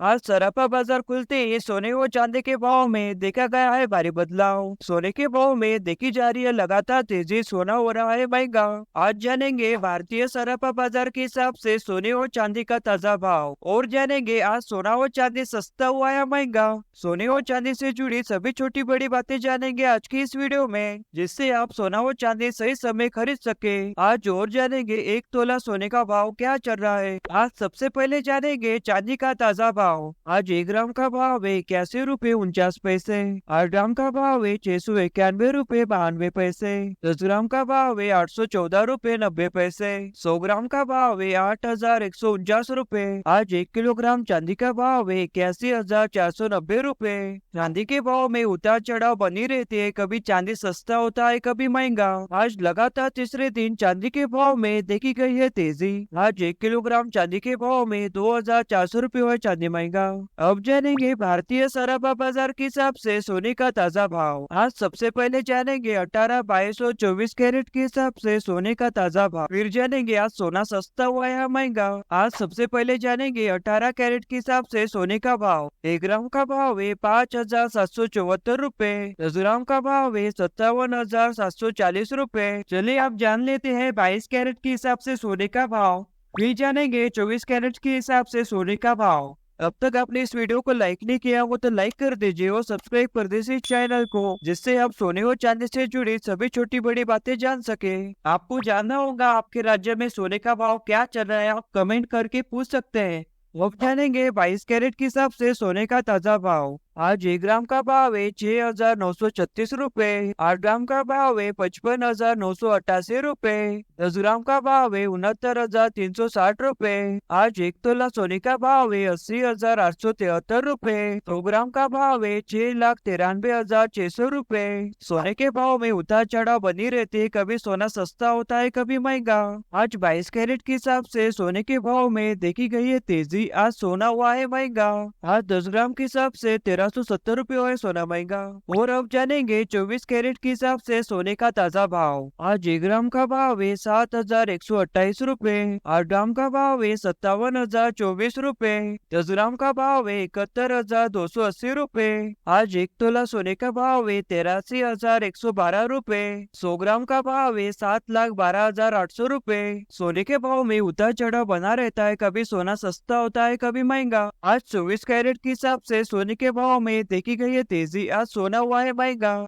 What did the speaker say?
आज सराफा बाजार खुलते ही सोने और चांदी के भाव में देखा गया है भारी बदलाव। सोने के भाव में देखी जा रही है लगातार तेजी, सोना हो रहा है महंगा। आज जानेंगे भारतीय सराफा बाजार के हिसाब से सोने और चांदी का ताजा भाव, और जानेंगे आज सोना और चांदी सस्ता हुआ या महंगा। सोने और चांदी से जुड़ी सभी छोटी बड़ी बातें जानेंगे आज की इस वीडियो में, जिससे आप सोना और चांदी सही समय खरीद सके। आज और जानेंगे 1 तोला सोने का भाव क्या चल रहा है। आज सबसे पहले जानेंगे चांदी का ताजा भाव। आज 1 ग्राम का भाव है 81 रुपए 49 पैसे। 8 ग्राम का भाव है 691 रुपए 92 पैसे। 10 ग्राम का भाव है 814 रुपए 90 पैसे। 100 ग्राम का भाव है 8149 रुपए। आज 1 किलोग्राम चांदी का भाव है 81,490 रुपए। चांदी के भाव में उतार चढ़ाव बनी रहती है, कभी चांदी सस्ता होता है कभी महंगा। आज लगातार तीसरे दिन चांदी के भाव में देखी गई है तेजी। आज 1 किलोग्राम चांदी के भाव में 2,400 रुपए हुआ चांदी महंगा। अब जानेंगे भारतीय सराफा बाजार के हिसाब से सोने का ताजा भाव। आज सबसे पहले जानेंगे 18, 22 और 24 कैरेट के हिसाब से सोने का ताजा भाव। फिर जानेंगे आज सोना सस्ता हुआ या महंगा। आज सबसे पहले जानेंगे 18 कैरेट के हिसाब से सोने का भाव। 1 ग्राम का भाव है 5,774 रुपए। 10 ग्राम का भाव है 57,740 रुपए। चलिए आप जान लेते हैं 22 कैरेट के हिसाब से सोने का भाव। फिर जानेंगे 24 कैरेट के हिसाब से सोने का भाव। अब तक आपने इस वीडियो को लाइक नहीं किया हो तो लाइक कर दीजिए और सब्सक्राइब कर दीजिए इस चैनल को, जिससे आप सोने और चांदी से जुड़ी सभी छोटी बड़ी बातें जान सके। आपको जानना होगा आपके राज्य में सोने का भाव क्या चल रहा है, आप कमेंट करके पूछ सकते हैं। अब जानेंगे 22 कैरेट के हिसाब से सोने का ताजा भाव। आज 1 ग्राम का भाव है 6,936 रुपए। 8 ग्राम का भाव है 55,988 रुपए। 10 ग्राम का भाव है 69,360 रुपए। आज 1 तोला सोने का भाव है 80,873 रुपए। 100 ग्राम का भाव है 6,93,600 रुपए। सोने के भाव में उतार चढ़ाव बनी रहती है, कभी सोना सस्ता होता है कभी महंगा। आज 22 कैरेट के हिसाब से सोने के भाव में देखी गई है तेजी। आज सोना हुआ है महंगा। आज 10 ग्राम के हिसाब से 1,370 रुपए है सोना महंगा। और अब जानेंगे 24 कैरेट के हिसाब से सोने का ताजा भाव। आज 1 ग्राम का भाव है 7,128 रुपए। 8 ग्राम का भाव है 57,024 रुपए। 10 ग्राम का भाव है 71,280 रुपए। आज 1 तोला सोने का भाव है 83,112 रुपए। 100 ग्राम का भाव है 7,12,800 रुपए। सोने के भाव में उतार चढ़ाव बना रहता है, कभी सोना सस्ता होता है कभी महंगा। आज 24 कैरेट के हिसाब से सोने के भाव में देखी गई है तेजी। आज सोना हुआ है महंगा।